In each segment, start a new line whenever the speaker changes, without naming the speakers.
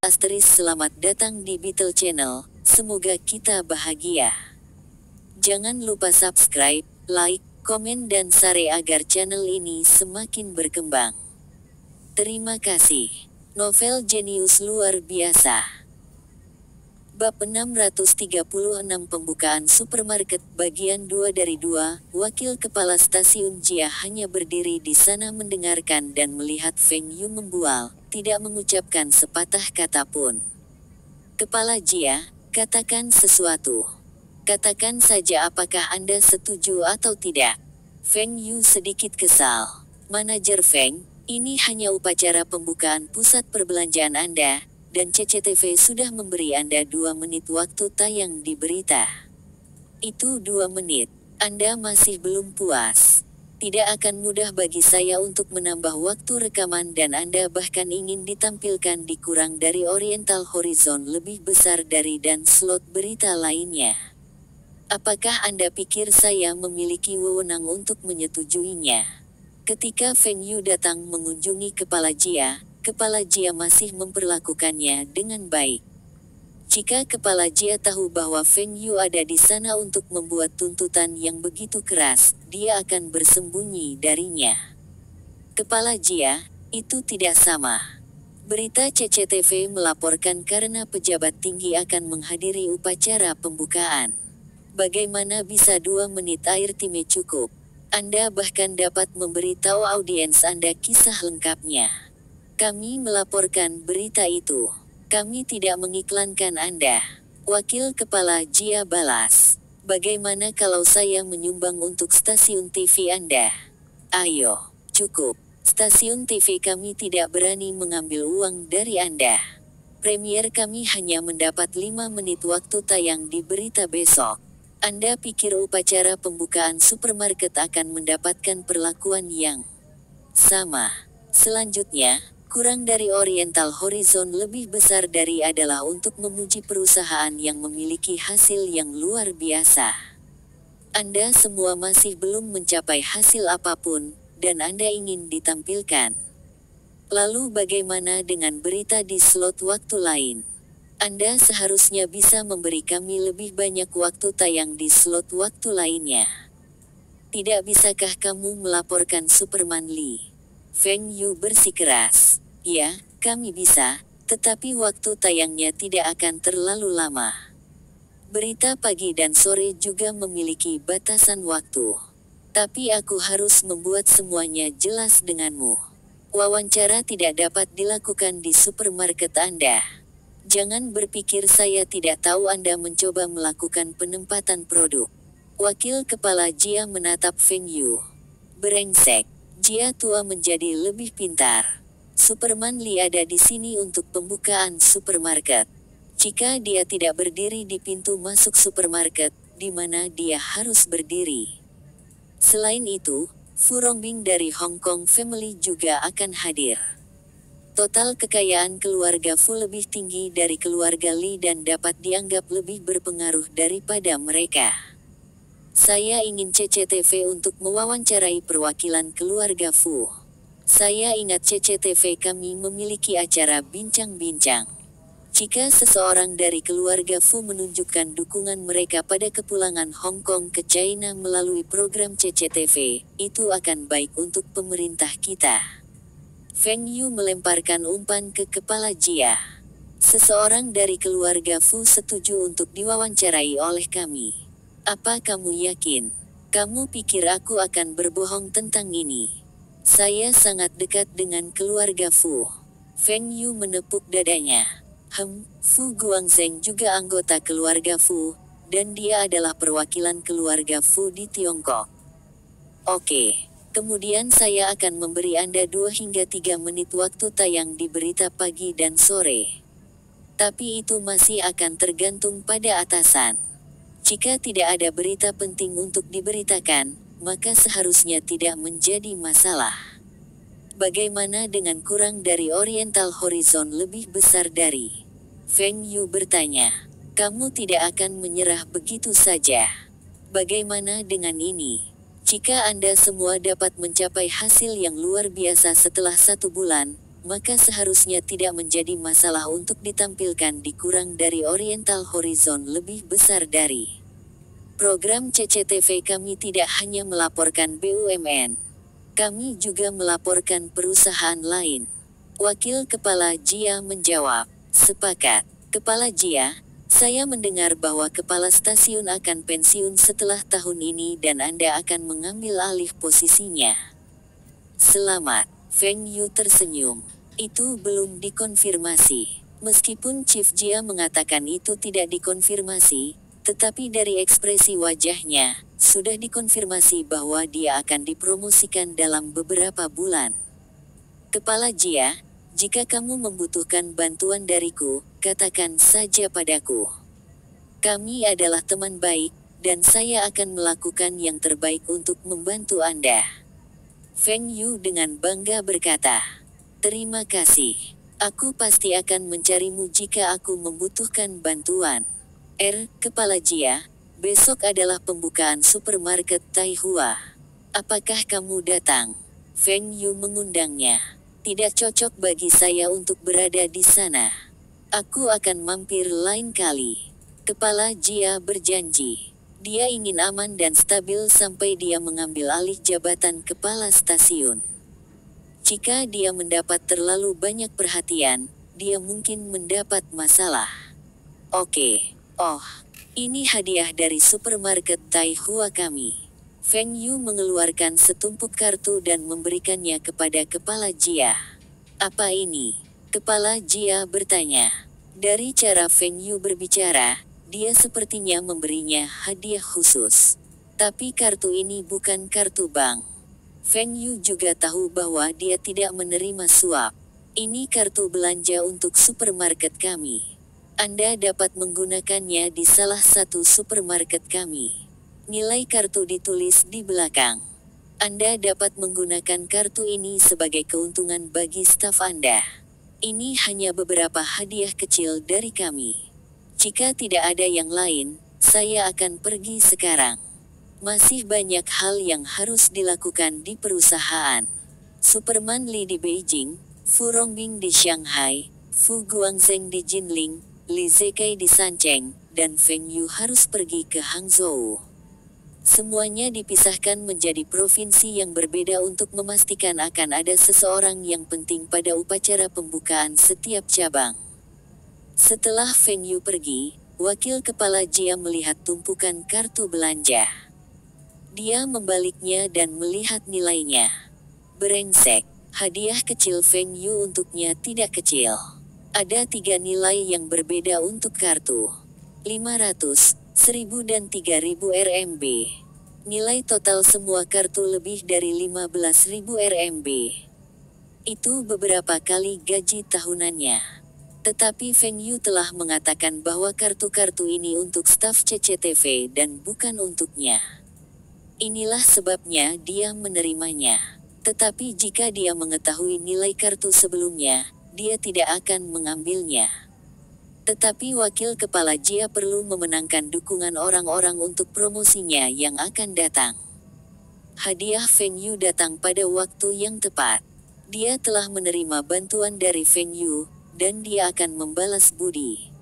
Selamat datang di Beetle Channel, semoga kita bahagia. Jangan lupa subscribe, like, komen dan share agar channel ini semakin berkembang. Terima kasih. Novel jenius luar biasa. Bab 636 Pembukaan Supermarket Bagian 2 dari 2. Wakil Kepala Stasiun Jia hanya berdiri di sana mendengarkan dan melihat Feng Yu membual, tidak mengucapkan sepatah kata pun. Kepala Jia, katakan sesuatu. Katakan saja apakah Anda setuju atau tidak. Feng Yu sedikit kesal. Manajer Feng, ini hanya upacara pembukaan pusat perbelanjaan Anda, dan CCTV sudah memberi Anda 2 menit waktu tayang di berita. Itu 2 menit. Anda masih belum puas. Tidak akan mudah bagi saya untuk menambah waktu rekaman dan Anda bahkan ingin ditampilkan di kurang dari Oriental Horizon lebih besar dari dan slot berita lainnya. Apakah Anda pikir saya memiliki wewenang untuk menyetujuinya? Ketika Feng Yu datang mengunjungi Kepala Jia masih memperlakukannya dengan baik. Jika Kepala Jia tahu bahwa Feng Yu ada di sana untuk membuat tuntutan yang begitu keras, dia akan bersembunyi darinya. Kepala Jia, itu tidak sama. Berita CCTV melaporkan karena pejabat tinggi akan menghadiri upacara pembukaan. Bagaimana bisa 2 menit airtime cukup? Anda bahkan dapat memberitahu audiens Anda kisah lengkapnya. Kami melaporkan berita itu. Kami tidak mengiklankan Anda. Wakil Kepala Jia balas. Bagaimana kalau saya menyumbang untuk stasiun TV Anda? Ayo, cukup. Stasiun TV kami tidak berani mengambil uang dari Anda. Premier kami hanya mendapat 5 menit waktu tayang di berita besok. Anda pikir upacara pembukaan supermarket akan mendapatkan perlakuan yang sama? Selanjutnya, kurang dari Oriental Horizon lebih besar dari adalah untuk memuji perusahaan yang memiliki hasil yang luar biasa. Anda semua masih belum mencapai hasil apapun, dan Anda ingin ditampilkan. Lalu bagaimana dengan berita di slot waktu lain? Anda seharusnya bisa memberi kami lebih banyak waktu tayang di slot waktu lainnya. Tidak bisakah kamu melaporkan Superman Lee? Feng Yu bersikeras. Ya, kami bisa, tetapi waktu tayangnya tidak akan terlalu lama. Berita pagi dan sore juga memiliki batasan waktu. Tapi aku harus membuat semuanya jelas denganmu. Wawancara tidak dapat dilakukan di supermarket Anda. Jangan berpikir saya tidak tahu Anda mencoba melakukan penempatan produk. Wakil Kepala Jia menatap Feng Yu. Brengsek. Jia tua menjadi lebih pintar. Superman Lee ada di sini untuk pembukaan supermarket. Jika dia tidak berdiri di pintu masuk supermarket, di mana dia harus berdiri? Selain itu, Fu Rongbing dari Hong Kong Family juga akan hadir. Total kekayaan keluarga Fu lebih tinggi dari keluarga Lee dan dapat dianggap lebih berpengaruh daripada mereka. Saya ingin CCTV untuk mewawancarai perwakilan keluarga Fu. Saya ingat CCTV kami memiliki acara bincang-bincang. Jika seseorang dari keluarga Fu menunjukkan dukungan mereka pada kepulangan Hong Kong ke China melalui program CCTV, itu akan baik untuk pemerintah kita. Feng Yu melemparkan umpan ke Kepala Jia. Seseorang dari keluarga Fu setuju untuk diwawancarai oleh kami. Apa kamu yakin? Kamu pikir aku akan berbohong tentang ini? Saya sangat dekat dengan keluarga Fu. Feng Yu menepuk dadanya. Fu Guangzheng juga anggota keluarga Fu, dan dia adalah perwakilan keluarga Fu di Tiongkok. Oke. Kemudian saya akan memberi Anda 2 hingga 3 menit waktu tayang di berita pagi dan sore. Tapi itu masih akan tergantung pada atasan. Jika tidak ada berita penting untuk diberitakan, maka seharusnya tidak menjadi masalah. Bagaimana dengan kurang dari Oriental Horizon lebih besar dari? Feng Yu bertanya. Kamu tidak akan menyerah begitu saja. Bagaimana dengan ini? Jika Anda semua dapat mencapai hasil yang luar biasa setelah 1 bulan, maka seharusnya tidak menjadi masalah untuk ditampilkan di kurang dari Oriental Horizon lebih besar dari. Program CCTV kami tidak hanya melaporkan BUMN. Kami juga melaporkan perusahaan lain. Wakil Kepala Jia menjawab, sepakat. Kepala Jia, saya mendengar bahwa kepala stasiun akan pensiun setelah tahun ini dan Anda akan mengambil alih posisinya. Selamat, Feng Yu tersenyum. Itu belum dikonfirmasi. Meskipun Chief Jia mengatakan itu tidak dikonfirmasi, tetapi dari ekspresi wajahnya, sudah dikonfirmasi bahwa dia akan dipromosikan dalam beberapa bulan. Kepala Jia, jika kamu membutuhkan bantuan dariku, katakan saja padaku. Kami adalah teman baik, dan saya akan melakukan yang terbaik untuk membantu Anda. Feng Yu dengan bangga berkata, terima kasih. Aku pasti akan mencarimu jika aku membutuhkan bantuan. Kepala Jia, besok adalah pembukaan supermarket Taihua. Apakah kamu datang? Feng Yu mengundangnya. Tidak cocok bagi saya untuk berada di sana. Aku akan mampir lain kali. Kepala Jia berjanji. Dia ingin aman dan stabil sampai dia mengambil alih jabatan kepala stasiun. Jika dia mendapat terlalu banyak perhatian, dia mungkin mendapat masalah. Oke. Oh, ini hadiah dari supermarket Taihua kami. Feng Yu mengeluarkan setumpuk kartu dan memberikannya kepada Kepala Jia. Apa ini? Kepala Jia bertanya. Dari cara Feng Yu berbicara, dia sepertinya memberinya hadiah khusus. Tapi kartu ini bukan kartu bank. Feng Yu juga tahu bahwa dia tidak menerima suap. Ini kartu belanja untuk supermarket kami. Anda dapat menggunakannya di salah satu supermarket kami. Nilai kartu ditulis di belakang. Anda dapat menggunakan kartu ini sebagai keuntungan bagi staf Anda. Ini hanya beberapa hadiah kecil dari kami. Jika tidak ada yang lain, saya akan pergi sekarang. Masih banyak hal yang harus dilakukan di perusahaan. Superman Li di Beijing, Fu Rongbing di Shanghai, Fu Guangzheng di Jinling, Li Zekai di Sancheng, dan Feng Yu harus pergi ke Hangzhou. Semuanya dipisahkan menjadi provinsi yang berbeda untuk memastikan akan ada seseorang yang penting pada upacara pembukaan setiap cabang. Setelah Feng Yu pergi, Wakil Kepala Jia melihat tumpukan kartu belanja. Dia membaliknya dan melihat nilainya. Brengsek, hadiah kecil Feng Yu untuknya tidak kecil. Ada 3 nilai yang berbeda untuk kartu. 500, 1000 dan 3000 RMB. Nilai total semua kartu lebih dari 15.000 RMB. Itu beberapa kali gaji tahunannya. Tetapi Feng Yu telah mengatakan bahwa kartu-kartu ini untuk staf CCTV dan bukan untuknya. Inilah sebabnya dia menerimanya. Tetapi jika dia mengetahui nilai kartu sebelumnya, dia tidak akan mengambilnya. Tetapi Wakil Kepala Jia perlu memenangkan dukungan orang-orang untuk promosinya yang akan datang. Hadiah Feng Yu datang pada waktu yang tepat. Dia telah menerima bantuan dari Feng Yu, dan dia akan membalas budi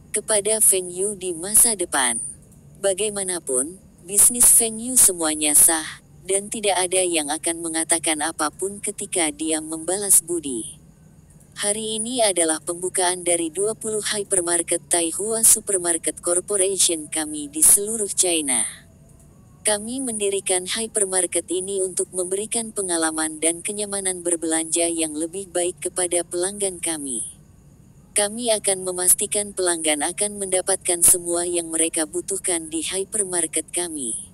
kepada Feng Yu di masa depan. Bagaimanapun, bisnis Feng Yu semuanya sah, dan tidak ada yang akan mengatakan apapun ketika dia membalas budi. Hari ini adalah pembukaan dari 20 hypermarket Taihua Supermarket Corporation kami di seluruh China. Kami mendirikan hypermarket ini untuk memberikan pengalaman dan kenyamanan berbelanja yang lebih baik kepada pelanggan kami. Kami akan memastikan pelanggan akan mendapatkan semua yang mereka butuhkan di hypermarket kami.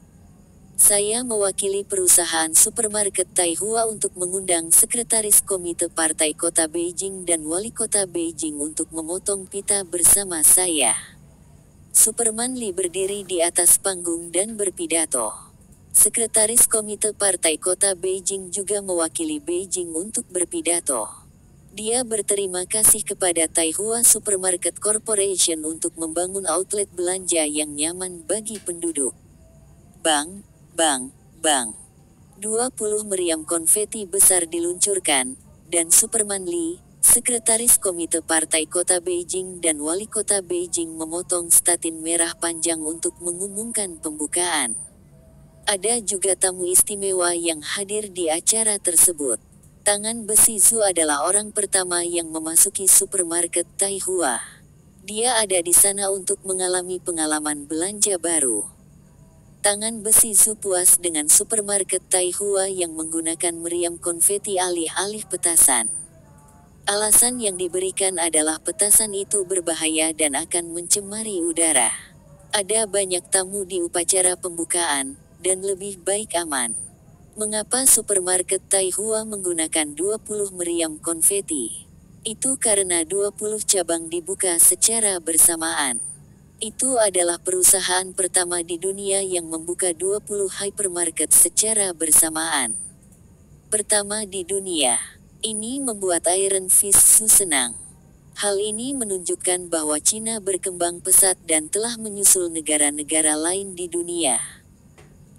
Saya mewakili perusahaan supermarket Taihua untuk mengundang Sekretaris Komite Partai Kota Beijing dan Wali Kota Beijing untuk memotong pita bersama saya. Superman Li berdiri di atas panggung dan berpidato. Sekretaris Komite Partai Kota Beijing juga mewakili Beijing untuk berpidato. Dia berterima kasih kepada Taihua Supermarket Corporation untuk membangun outlet belanja yang nyaman bagi penduduk. Bang, 20 meriam konfeti besar diluncurkan, dan Superman Lee, Sekretaris Komite Partai Kota Beijing dan Wali Kota Beijing memotong statin merah panjang untuk mengumumkan pembukaan. Ada juga tamu istimewa yang hadir di acara tersebut. Tangan Besi Zhu adalah orang pertama yang memasuki supermarket Taihua. Dia ada di sana untuk mengalami pengalaman belanja baru. Tangan Besi Zhu puas dengan supermarket Taihua yang menggunakan meriam konfeti alih-alih petasan. Alasan yang diberikan adalah petasan itu berbahaya dan akan mencemari udara. Ada banyak tamu di upacara pembukaan, dan lebih baik aman. Mengapa supermarket Taihua menggunakan 20 meriam konfeti? Itu karena 20 cabang dibuka secara bersamaan. Itu adalah perusahaan pertama di dunia yang membuka 20 hypermarket secara bersamaan. Pertama di dunia. Ini membuat Iron Fist Zhu senang. Hal ini menunjukkan bahwa Cina berkembang pesat dan telah menyusul negara-negara lain di dunia.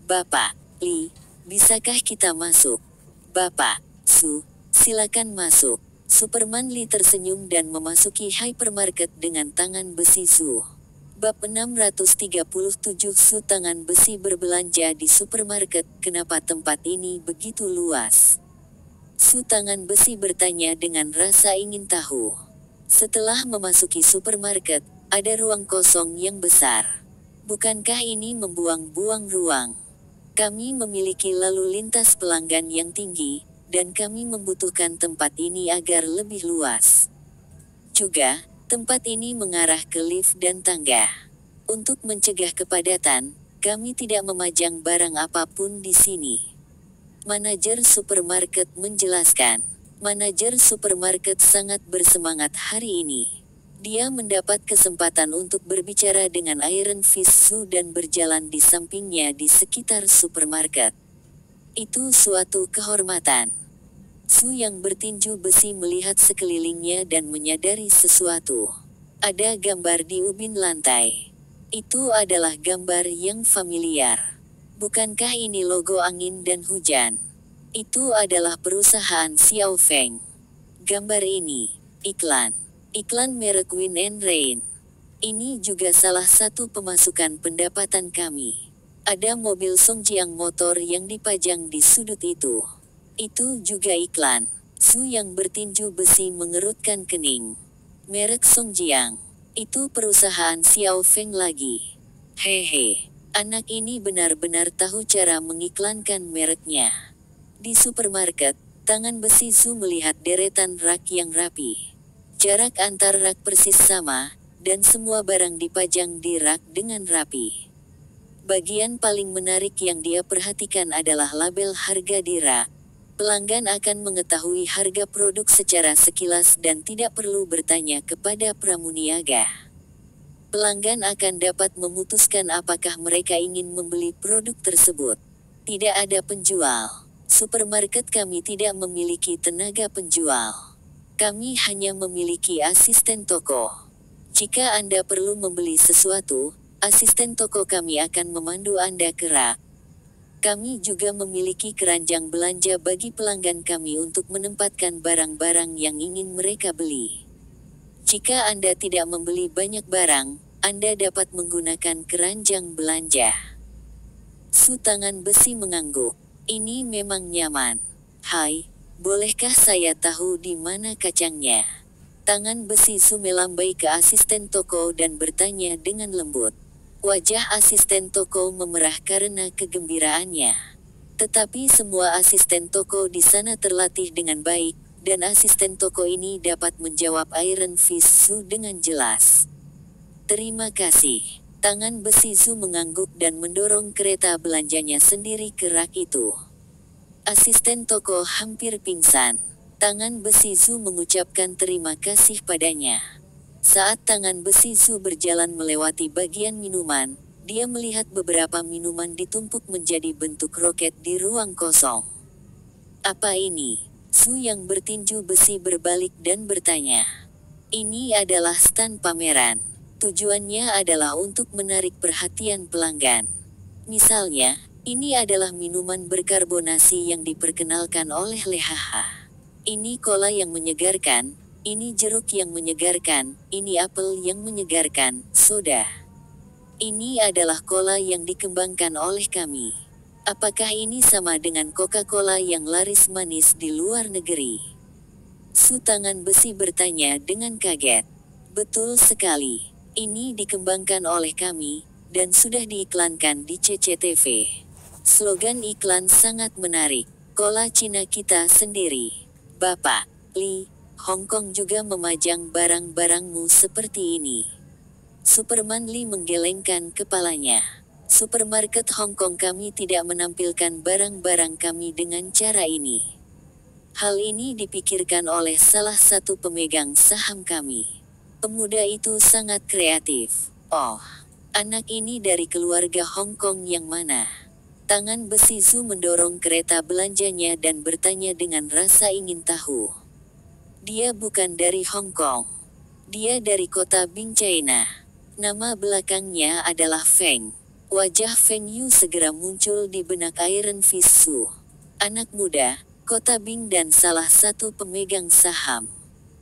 Bapak Li, bisakah kita masuk? Bapak Zhu, silakan masuk. Superman Lee tersenyum dan memasuki hypermarket dengan tangan besi Zhu. Bab 637 Zhu tangan besi berbelanja di supermarket. Kenapa tempat ini begitu luas? Zhu tangan besi bertanya dengan rasa ingin tahu. Setelah memasuki supermarket, ada ruang kosong yang besar. Bukankah ini membuang-buang ruang? Kami memiliki lalu lintas pelanggan yang tinggi, dan kami membutuhkan tempat ini agar lebih luas. Juga, tempat ini mengarah ke lift dan tangga. Untuk mencegah kepadatan, kami tidak memajang barang apapun di sini. Manajer supermarket menjelaskan. Manajer supermarket sangat bersemangat hari ini. Dia mendapat kesempatan untuk berbicara dengan Iron Fist Zhu dan berjalan di sampingnya di sekitar supermarket. Itu suatu kehormatan. Zhu yang bertinju besi melihat sekelilingnya dan menyadari sesuatu. Ada gambar di ubin lantai. Itu adalah gambar yang familiar. Bukankah ini logo angin dan hujan? Itu adalah perusahaan Xiao Feng. Gambar ini, iklan. Iklan merek Wind and Rain. Ini juga salah satu pemasukan pendapatan kami. Ada mobil Songjiang motor yang dipajang di sudut itu. Itu juga iklan. Zhu yang bertinju besi mengerutkan kening. Merek Songjiang. Itu perusahaan Xiao Feng lagi. Hehe. Anak ini benar-benar tahu cara mengiklankan mereknya. Di supermarket, tangan besi Zhu melihat deretan rak yang rapi. Jarak antar rak persis sama, dan semua barang dipajang di rak dengan rapi. Bagian paling menarik yang dia perhatikan adalah label harga di rak. Pelanggan akan mengetahui harga produk secara sekilas dan tidak perlu bertanya kepada pramuniaga. Pelanggan akan dapat memutuskan apakah mereka ingin membeli produk tersebut. Tidak ada penjual. Supermarket kami tidak memiliki tenaga penjual. Kami hanya memiliki asisten toko. Jika Anda perlu membeli sesuatu, asisten toko kami akan memandu Anda ke rak. Kami juga memiliki keranjang belanja bagi pelanggan kami untuk menempatkan barang-barang yang ingin mereka beli. Jika Anda tidak membeli banyak barang, Anda dapat menggunakan keranjang belanja. Zhu tangan besi mengangguk. Ini memang nyaman. Hai, bolehkah saya tahu di mana kacangnya? Tangan besi Zhu melambai ke asisten toko dan bertanya dengan lembut. Wajah asisten toko memerah karena kegembiraannya. Tetapi semua asisten toko di sana terlatih dengan baik, dan asisten toko ini dapat menjawab Iron Fist Zhu dengan jelas. Terima kasih. Tangan besi Zhu mengangguk dan mendorong kereta belanjanya sendiri ke rak itu. Asisten toko hampir pingsan. Tangan besi Zhu mengucapkan terima kasih padanya. Saat tangan besi Zhu berjalan melewati bagian minuman, dia melihat beberapa minuman ditumpuk menjadi bentuk roket di ruang kosong. Apa ini? Zhu yang bertinju besi berbalik dan bertanya. Ini adalah stan pameran. Tujuannya adalah untuk menarik perhatian pelanggan. Misalnya, ini adalah minuman berkarbonasi yang diperkenalkan oleh Lehaha. Ini kola yang menyegarkan, ini jeruk yang menyegarkan, ini apel yang menyegarkan, soda. Ini adalah kola yang dikembangkan oleh kami. Apakah ini sama dengan Coca-Cola yang laris manis di luar negeri? Su tangan besi bertanya dengan kaget. Betul sekali. Ini dikembangkan oleh kami, dan sudah diiklankan di CCTV. Slogan iklan sangat menarik. Kola Cina kita sendiri. Bapak Li, Hong Kong juga memajang barang-barangmu seperti ini. Superman Lee menggelengkan kepalanya. Supermarket Hong Kong kami tidak menampilkan barang-barang kami dengan cara ini. Hal ini dipikirkan oleh salah satu pemegang saham kami. Pemuda itu sangat kreatif. Oh, anak ini dari keluarga Hong Kong yang mana? Tangan besi Zhu mendorong kereta belanjanya dan bertanya dengan rasa ingin tahu. Dia bukan dari Hong Kong. Dia dari kota Bing, China. Nama belakangnya adalah Feng. Wajah Feng Yu segera muncul di benak Iron Fist Zhu. Anak muda, kota Bing dan salah satu pemegang saham.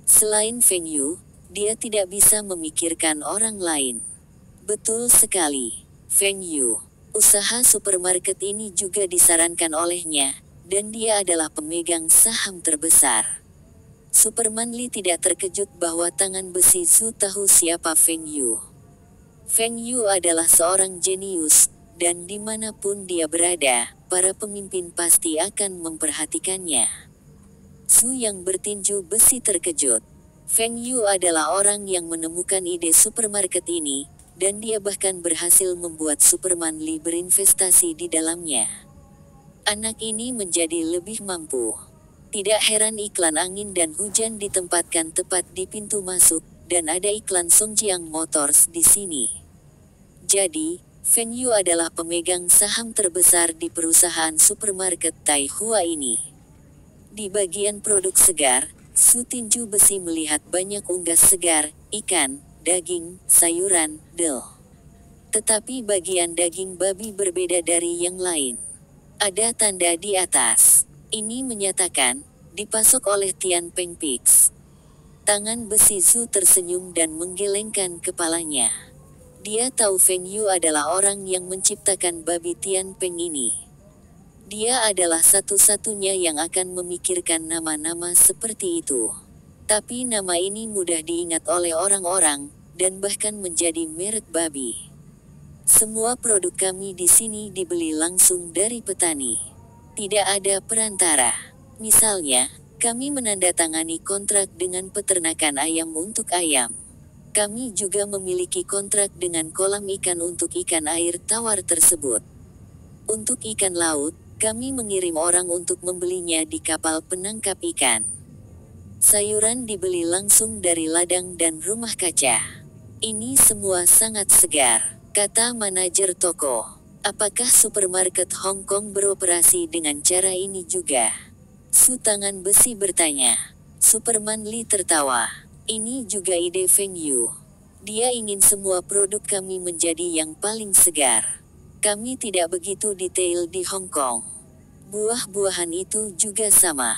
Selain Feng Yu, dia tidak bisa memikirkan orang lain. Betul sekali, Feng Yu. Usaha supermarket ini juga disarankan olehnya, dan dia adalah pemegang saham terbesar. Superman Lee tidak terkejut bahwa tangan besi Zhu tahu siapa Feng Yu. Feng Yu adalah seorang jenius, dan dimanapun dia berada, para pemimpin pasti akan memperhatikannya. Zhu yang bertinju besi terkejut. Feng Yu adalah orang yang menemukan ide supermarket ini, dan dia bahkan berhasil membuat Superman Lee berinvestasi di dalamnya. Anak ini menjadi lebih mampu. Tidak heran iklan angin dan hujan ditempatkan tepat di pintu masuk, dan ada iklan Songjiang Motors di sini. Jadi, Feng Yu adalah pemegang saham terbesar di perusahaan supermarket Tai Hua ini. Di bagian produk segar, Su tinju besi melihat banyak unggas segar, ikan, daging, sayuran, del. Tetapi bagian daging babi berbeda dari yang lain. Ada tanda di atas. Ini menyatakan, dipasok oleh Tian Peng Pigs. Tangan besi Zhu tersenyum dan menggelengkan kepalanya. Dia tahu Feng Yu adalah orang yang menciptakan babi Tian Peng ini. Dia adalah satu-satunya yang akan memikirkan nama-nama seperti itu. Tapi nama ini mudah diingat oleh orang-orang, dan bahkan menjadi merek babi. Semua produk kami di sini dibeli langsung dari petani. Tidak ada perantara. Misalnya, kami menandatangani kontrak dengan peternakan ayam untuk ayam. Kami juga memiliki kontrak dengan kolam ikan untuk ikan air tawar tersebut. Untuk ikan laut, kami mengirim orang untuk membelinya di kapal penangkap ikan. Sayuran dibeli langsung dari ladang dan rumah kaca. Ini semua sangat segar, kata manajer toko. Apakah supermarket Hong Kong beroperasi dengan cara ini juga? Su tangan besi bertanya. Superman Lee tertawa. Ini juga ide Feng Yu. Dia ingin semua produk kami menjadi yang paling segar. Kami tidak begitu detail di Hong Kong. Buah-buahan itu juga sama.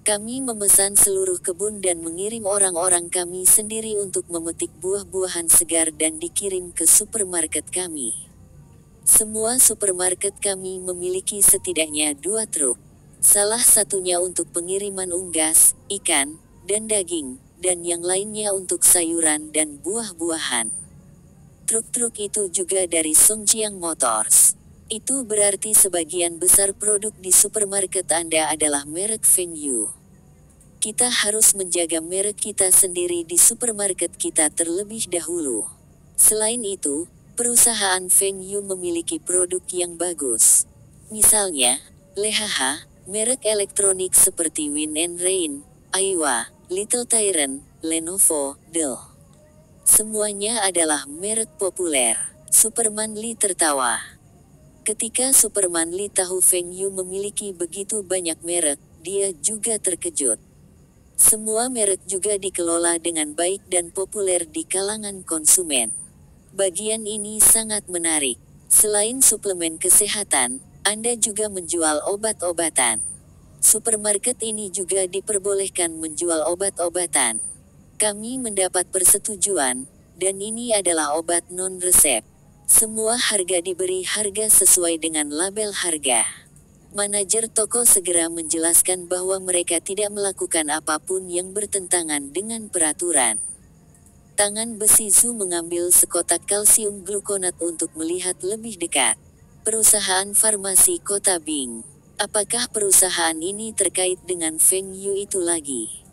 Kami memesan seluruh kebun dan mengirim orang-orang kami sendiri untuk memetik buah-buahan segar dan dikirim ke supermarket kami. Semua supermarket kami memiliki setidaknya 2 truk. Salah satunya untuk pengiriman unggas, ikan, dan daging, dan yang lainnya untuk sayuran dan buah-buahan. Truk-truk itu juga dari Songjiang Motors. Itu berarti sebagian besar produk di supermarket Anda adalah merek Feng Yu. Kita harus menjaga merek kita sendiri di supermarket kita terlebih dahulu. Selain itu, perusahaan Feng Yu memiliki produk yang bagus. Misalnya, Lehaha, merek elektronik seperti Win and Rain, Aiwa, Little Tyrant, Lenovo, Dell. Semuanya adalah merek populer. Superman Lee tertawa. Ketika Superman Lee tahu Feng Yu memiliki begitu banyak merek, dia juga terkejut. Semua merek juga dikelola dengan baik dan populer di kalangan konsumen. Bagian ini sangat menarik. Selain suplemen kesehatan, Anda juga menjual obat-obatan. Supermarket ini juga diperbolehkan menjual obat-obatan. Kami mendapat persetujuan, dan ini adalah obat non-resep. Semua harga diberi harga sesuai dengan label harga. Manajer toko segera menjelaskan bahwa mereka tidak melakukan apapun yang bertentangan dengan peraturan. Tangan besi Zhu mengambil sekotak kalsium glukonat untuk melihat lebih dekat. Perusahaan farmasi Kota Bing. Apakah perusahaan ini terkait dengan Feng Yu itu lagi?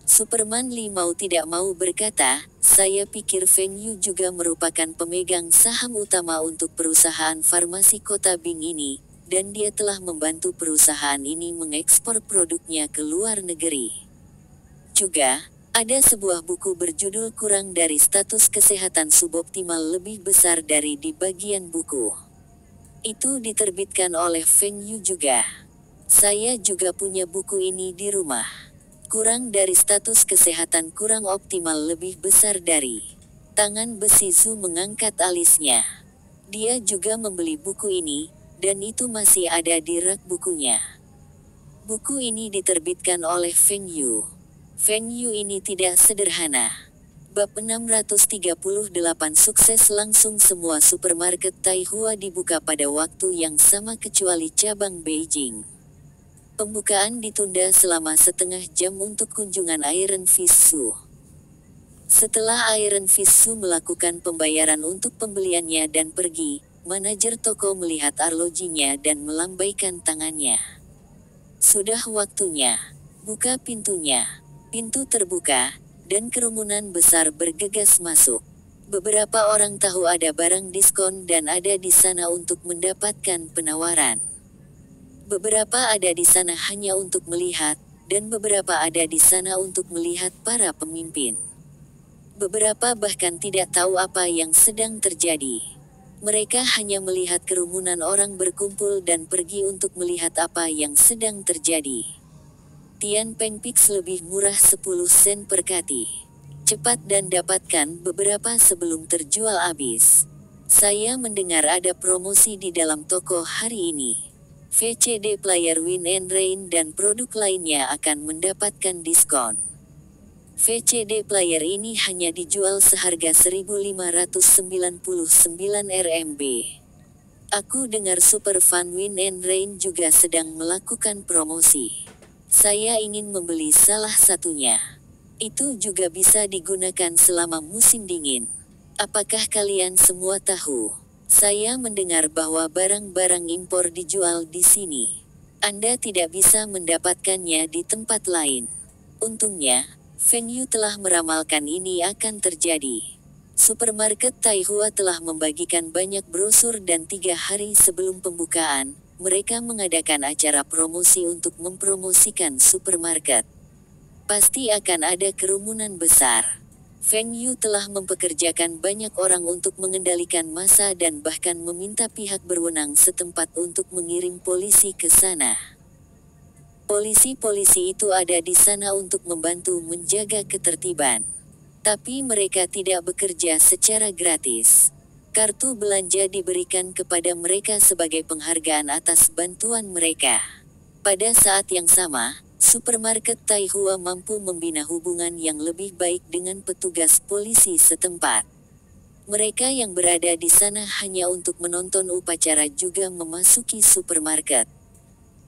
Superman Li mau tidak mau berkata, saya pikir Feng Yu juga merupakan pemegang saham utama untuk perusahaan farmasi Kota Bing ini, dan dia telah membantu perusahaan ini mengekspor produknya ke luar negeri. Juga, ada sebuah buku berjudul kurang dari status kesehatan suboptimal lebih besar dari di bagian buku. Itu diterbitkan oleh Feng Yu juga. Saya juga punya buku ini di rumah. Kurang dari status kesehatan kurang optimal lebih besar dari. Tangan besi Zhu mengangkat alisnya. Dia juga membeli buku ini, dan itu masih ada di rak bukunya. Buku ini diterbitkan oleh Feng Yu. Feng Yu ini tidak sederhana. Bab 638 sukses langsung semua supermarket Taihua dibuka pada waktu yang sama kecuali cabang Beijing. Pembukaan ditunda selama setengah jam untuk kunjungan Iron Fist Zhu. Setelah Iron Fist Zhu melakukan pembayaran untuk pembeliannya dan pergi, manajer toko melihat arlojinya dan melambaikan tangannya. Sudah waktunya. Buka pintunya. Pintu terbuka, dan kerumunan besar bergegas masuk. Beberapa orang tahu ada barang diskon dan ada di sana untuk mendapatkan penawaran. Beberapa ada di sana hanya untuk melihat, dan beberapa ada di sana untuk melihat para pemimpin. Beberapa bahkan tidak tahu apa yang sedang terjadi. Mereka hanya melihat kerumunan orang berkumpul dan pergi untuk melihat apa yang sedang terjadi. Tian Peng Pix lebih murah 10 sen per kati. Cepat dan dapatkan beberapa sebelum terjual habis. Saya mendengar ada promosi di dalam toko hari ini. VCD player Win and Rain dan produk lainnya akan mendapatkan diskon. VCD player ini hanya dijual seharga 1.599 RMB. Aku dengar Super Fun Win and Rain juga sedang melakukan promosi. Saya ingin membeli salah satunya. Itu juga bisa digunakan selama musim dingin. Apakah kalian semua tahu? Saya mendengar bahwa barang-barang impor dijual di sini. Anda tidak bisa mendapatkannya di tempat lain. Untungnya, Feng Yu telah meramalkan ini akan terjadi. Supermarket Taihua telah membagikan banyak brosur dan 3 hari sebelum pembukaan, mereka mengadakan acara promosi untuk mempromosikan supermarket. Pasti akan ada kerumunan besar. Feng Yu telah mempekerjakan banyak orang untuk mengendalikan massa dan bahkan meminta pihak berwenang setempat untuk mengirim polisi ke sana. Polisi-polisi itu ada di sana untuk membantu menjaga ketertiban. Tapi mereka tidak bekerja secara gratis. Kartu belanja diberikan kepada mereka sebagai penghargaan atas bantuan mereka. Pada saat yang sama, supermarket Taihua mampu membina hubungan yang lebih baik dengan petugas polisi setempat. Mereka yang berada di sana hanya untuk menonton upacara juga memasuki supermarket.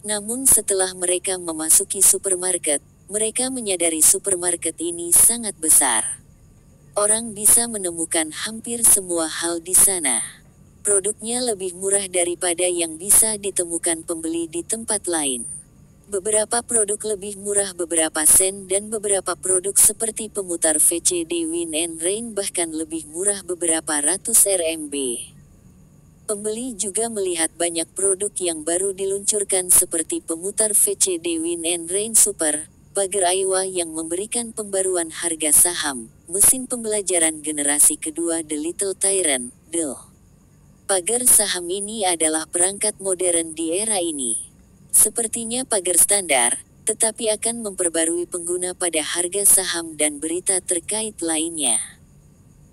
Namun setelah mereka memasuki supermarket, mereka menyadari supermarket ini sangat besar. Orang bisa menemukan hampir semua hal di sana. Produknya lebih murah daripada yang bisa ditemukan pembeli di tempat lain. Beberapa produk lebih murah beberapa sen dan beberapa produk seperti pemutar VCD Win and Rain bahkan lebih murah beberapa ratus RMB. Pembeli juga melihat banyak produk yang baru diluncurkan seperti pemutar VCD Win and Rain Super, pagar Aiwa yang memberikan pembaruan harga saham, mesin pembelajaran generasi kedua The Little Tyrant, Pagar saham ini adalah perangkat modern di era ini. Sepertinya pagar standar, tetapi akan memperbarui pengguna pada harga saham dan berita terkait lainnya.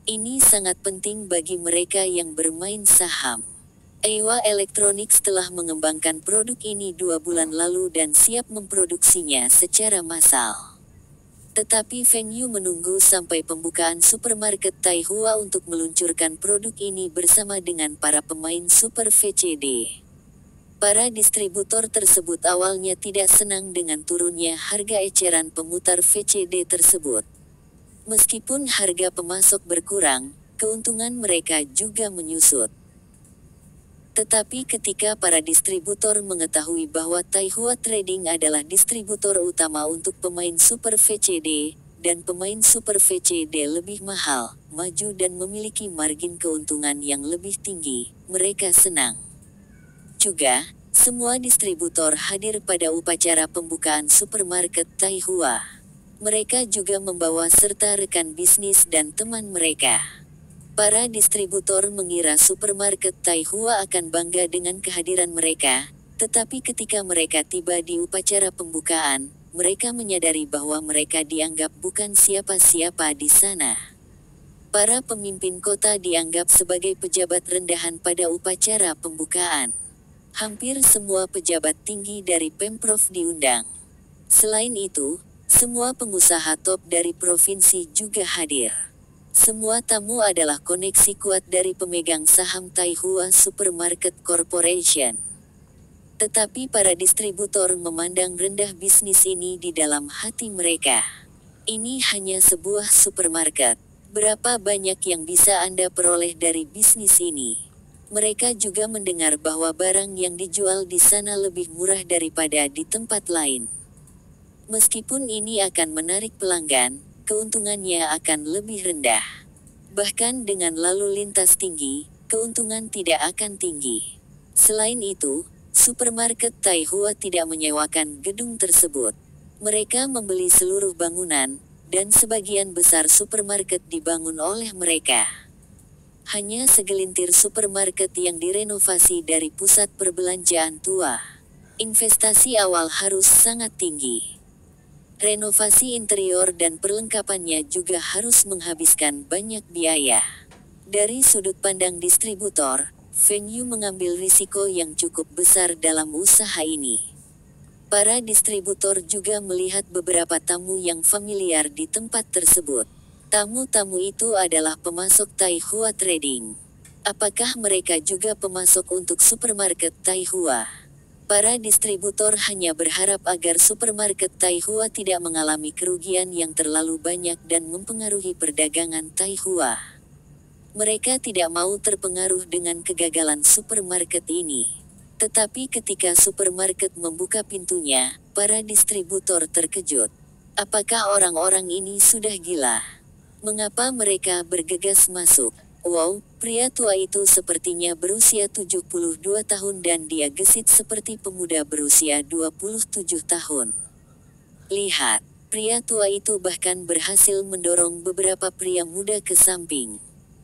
Ini sangat penting bagi mereka yang bermain saham. Aiwa Electronics telah mengembangkan produk ini 2 bulan lalu dan siap memproduksinya secara massal. Tetapi Feng Yu menunggu sampai pembukaan supermarket Taihua untuk meluncurkan produk ini bersama dengan para pemain Super VCD. Para distributor tersebut awalnya tidak senang dengan turunnya harga eceran pemutar VCD tersebut. Meskipun harga pemasok berkurang, keuntungan mereka juga menyusut. Tetapi ketika para distributor mengetahui bahwa Taihua Trading adalah distributor utama untuk pemain Super VCD, dan pemain Super VCD lebih mahal, maju dan memiliki margin keuntungan yang lebih tinggi, mereka senang. Juga, semua distributor hadir pada upacara pembukaan supermarket Taihua. Mereka juga membawa serta rekan bisnis dan teman mereka. Para distributor mengira supermarket Taihua akan bangga dengan kehadiran mereka, tetapi ketika mereka tiba di upacara pembukaan, mereka menyadari bahwa mereka dianggap bukan siapa-siapa di sana. Para pemimpin kota dianggap sebagai pejabat rendahan pada upacara pembukaan. Hampir semua pejabat tinggi dari Pemprov diundang. Selain itu, semua pengusaha top dari provinsi juga hadir. Semua tamu adalah koneksi kuat dari pemegang saham Taihua Supermarket Corporation. Tetapi para distributor memandang rendah bisnis ini di dalam hati mereka. Ini hanya sebuah supermarket. Berapa banyak yang bisa Anda peroleh dari bisnis ini? Mereka juga mendengar bahwa barang yang dijual di sana lebih murah daripada di tempat lain. Meskipun ini akan menarik pelanggan, keuntungannya akan lebih rendah. Bahkan dengan lalu lintas tinggi, keuntungan tidak akan tinggi. Selain itu, supermarket Taihua tidak menyewakan gedung tersebut. Mereka membeli seluruh bangunan, dan sebagian besar supermarket dibangun oleh mereka. Hanya segelintir supermarket yang direnovasi dari pusat perbelanjaan tua. Investasi awal harus sangat tinggi. Renovasi interior dan perlengkapannya juga harus menghabiskan banyak biaya. Dari sudut pandang distributor, Feng Yu mengambil risiko yang cukup besar dalam usaha ini. Para distributor juga melihat beberapa tamu yang familiar di tempat tersebut. Tamu-tamu itu adalah pemasok Taihua Trading. Apakah mereka juga pemasok untuk supermarket Taihua? Para distributor hanya berharap agar supermarket Taihua tidak mengalami kerugian yang terlalu banyak dan mempengaruhi perdagangan Taihua. Mereka tidak mau terpengaruh dengan kegagalan supermarket ini. Tetapi ketika supermarket membuka pintunya, para distributor terkejut. Apakah orang-orang ini sudah gila? Mengapa mereka bergegas masuk? Wow, pria tua itu sepertinya berusia 72 tahun dan dia gesit seperti pemuda berusia 27 tahun. Lihat, pria tua itu bahkan berhasil mendorong beberapa pria muda ke samping.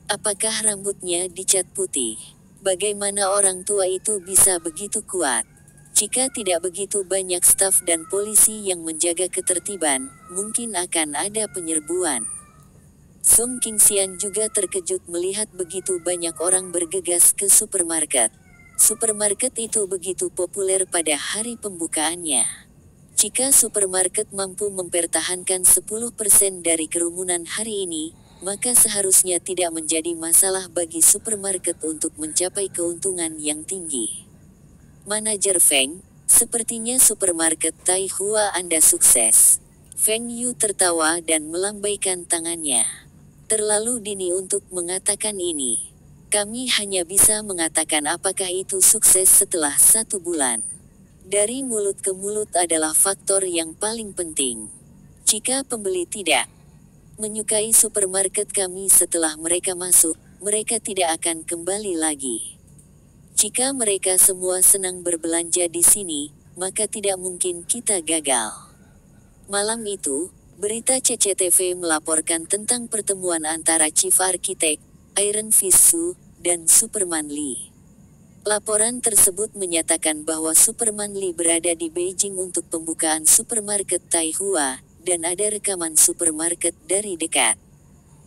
Apakah rambutnya dicat putih? Bagaimana orang tua itu bisa begitu kuat? Jika tidak begitu banyak staf dan polisi yang menjaga ketertiban, mungkin akan ada penyerbuan. Song Qingxian juga terkejut melihat begitu banyak orang bergegas ke supermarket. Supermarket itu begitu populer pada hari pembukaannya. Jika supermarket mampu mempertahankan 10% dari kerumunan hari ini, maka seharusnya tidak menjadi masalah bagi supermarket untuk mencapai keuntungan yang tinggi. Manajer Feng, sepertinya supermarket Taihua Anda sukses. Feng Yu tertawa dan melambaikan tangannya. Terlalu dini untuk mengatakan ini. Kami hanya bisa mengatakan apakah itu sukses setelah 1 bulan. Dari mulut ke mulut adalah faktor yang paling penting. Jika pembeli tidak menyukai supermarket kami setelah mereka masuk, mereka tidak akan kembali lagi. Jika mereka semua senang berbelanja di sini, maka tidak mungkin kita gagal. Malam itu, berita CCTV melaporkan tentang pertemuan antara Chief Architect, Iron Fist Su, dan Superman Lee. Laporan tersebut menyatakan bahwa Superman Lee berada di Beijing untuk pembukaan supermarket Taihua, dan ada rekaman supermarket dari dekat.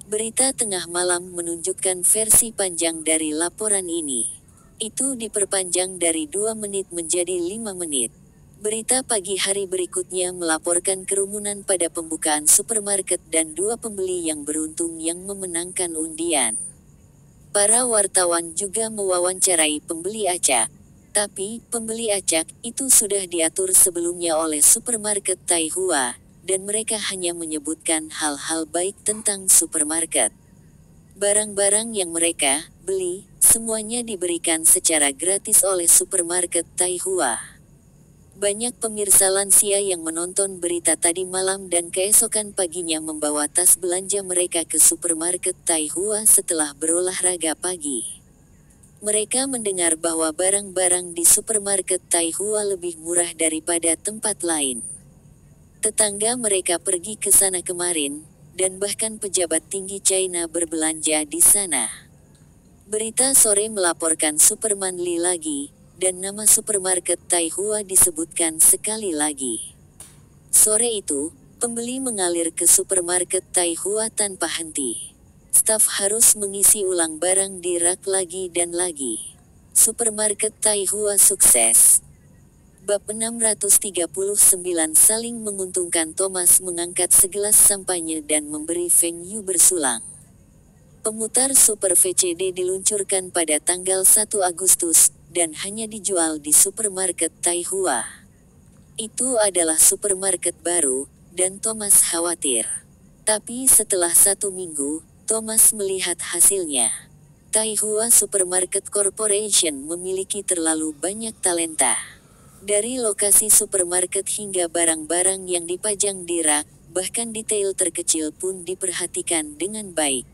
Berita tengah malam menunjukkan versi panjang dari laporan ini. Itu diperpanjang dari 2 menit menjadi 5 menit. Berita pagi hari berikutnya melaporkan kerumunan pada pembukaan supermarket dan 2 pembeli yang beruntung yang memenangkan undian. Para wartawan juga mewawancarai pembeli acak. Tapi, pembeli acak itu sudah diatur sebelumnya oleh supermarket Taihua, dan mereka hanya menyebutkan hal-hal baik tentang supermarket. Barang-barang yang mereka beli, semuanya diberikan secara gratis oleh supermarket Taihua. Banyak pemirsa lansia yang menonton berita tadi malam dan keesokan paginya membawa tas belanja mereka ke supermarket Taihua setelah berolahraga pagi. Mereka mendengar bahwa barang-barang di supermarket Taihua lebih murah daripada tempat lain. Tetangga mereka pergi ke sana kemarin, dan bahkan pejabat tinggi China berbelanja di sana. Berita sore melaporkan Superman Lee lagi, dan nama supermarket Taihua disebutkan sekali lagi. Sore itu, pembeli mengalir ke supermarket Taihua tanpa henti. Staf harus mengisi ulang barang di rak lagi dan lagi. Supermarket Taihua sukses. Bab 639 saling menguntungkan. Thomas mengangkat segelas sampanye dan memberi Feng Yu bersulang. Pemutar Super VCD diluncurkan pada tanggal 1 Agustus, dan hanya dijual di supermarket Taihua. Itu adalah supermarket baru, dan Thomas khawatir. Tapi setelah 1 minggu, Thomas melihat hasilnya. Taihua Supermarket Corporation memiliki terlalu banyak talenta. Dari lokasi supermarket hingga barang-barang yang dipajang di rak, bahkan detail terkecil pun diperhatikan dengan baik.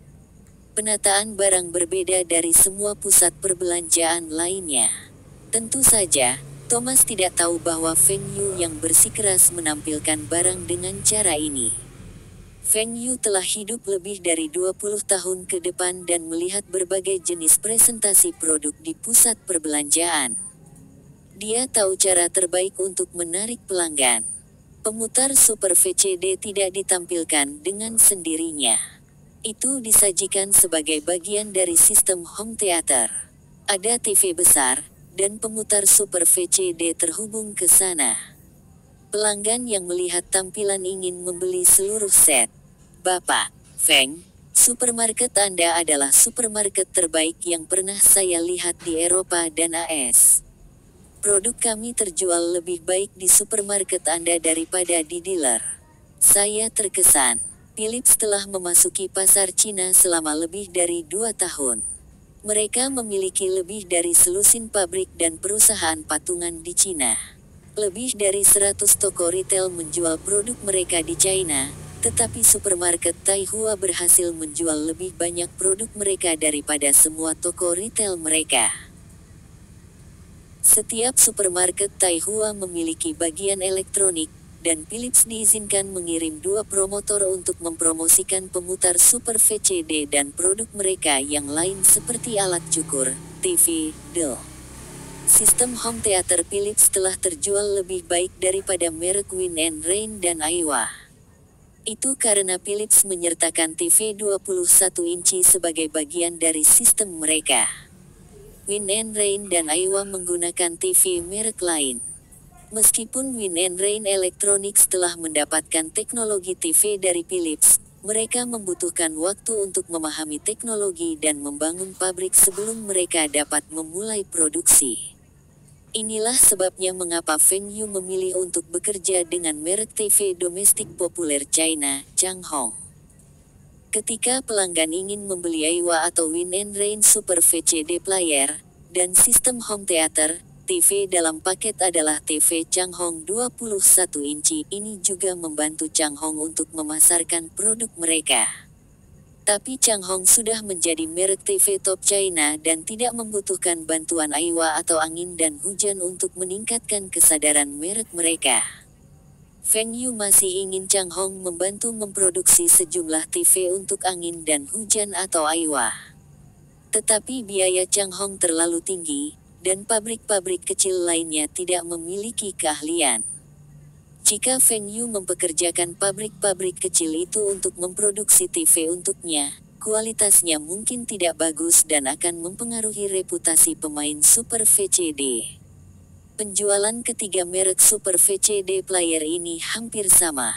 Penataan barang berbeda dari semua pusat perbelanjaan lainnya. Tentu saja, Thomas tidak tahu bahwa Feng Yu yang bersikeras menampilkan barang dengan cara ini. Feng Yu telah hidup lebih dari 20 tahun ke depan dan melihat berbagai jenis presentasi produk di pusat perbelanjaan. Dia tahu cara terbaik untuk menarik pelanggan. Pemutar Super VCD tidak ditampilkan dengan sendirinya. Itu disajikan sebagai bagian dari sistem home theater. Ada TV besar, dan pemutar Super VCD terhubung ke sana. Pelanggan yang melihat tampilan ingin membeli seluruh set. Bapak, Feng, supermarket Anda adalah supermarket terbaik yang pernah saya lihat di Eropa dan AS. Produk kami terjual lebih baik di supermarket Anda daripada di dealer. Saya terkesan. Philips telah memasuki pasar Cina selama lebih dari 2 tahun. Mereka memiliki lebih dari selusin pabrik dan perusahaan patungan di Cina. Lebih dari 100 toko retail menjual produk mereka di China, tetapi supermarket Taihua berhasil menjual lebih banyak produk mereka daripada semua toko retail mereka. Setiap supermarket Taihua memiliki bagian elektronik, dan Philips diizinkan mengirim 2 promotor untuk mempromosikan pemutar Super VCD dan produk mereka yang lain seperti alat cukur, TV, del. Sistem home theater Philips telah terjual lebih baik daripada merek Win & Rain dan Aiwa. Itu karena Philips menyertakan TV 21 inci sebagai bagian dari sistem mereka. Win & Rain dan Aiwa menggunakan TV merek lain. Meskipun Win & Rain Electronics telah mendapatkan teknologi TV dari Philips, mereka membutuhkan waktu untuk memahami teknologi dan membangun pabrik sebelum mereka dapat memulai produksi. Inilah sebabnya mengapa Feng Yu memilih untuk bekerja dengan merek TV domestik populer China, Changhong. Ketika pelanggan ingin membeli Aiwa atau Win & Rain Super VCD Player, dan sistem home theater, TV dalam paket adalah TV Changhong 21 inci. Ini juga membantu Changhong untuk memasarkan produk mereka. Tapi Changhong sudah menjadi merek TV top China dan tidak membutuhkan bantuan Aiwa atau angin dan hujan untuk meningkatkan kesadaran merek mereka. Feng Yu masih ingin Changhong membantu memproduksi sejumlah TV untuk angin dan hujan atau Aiwa. Tetapi biaya Changhong terlalu tinggi, dan pabrik-pabrik kecil lainnya tidak memiliki keahlian. Jika Feng Yu mempekerjakan pabrik-pabrik kecil itu untuk memproduksi TV untuknya, kualitasnya mungkin tidak bagus dan akan mempengaruhi reputasi pemain Super VCD. Penjualan ketiga merek Super VCD player ini hampir sama.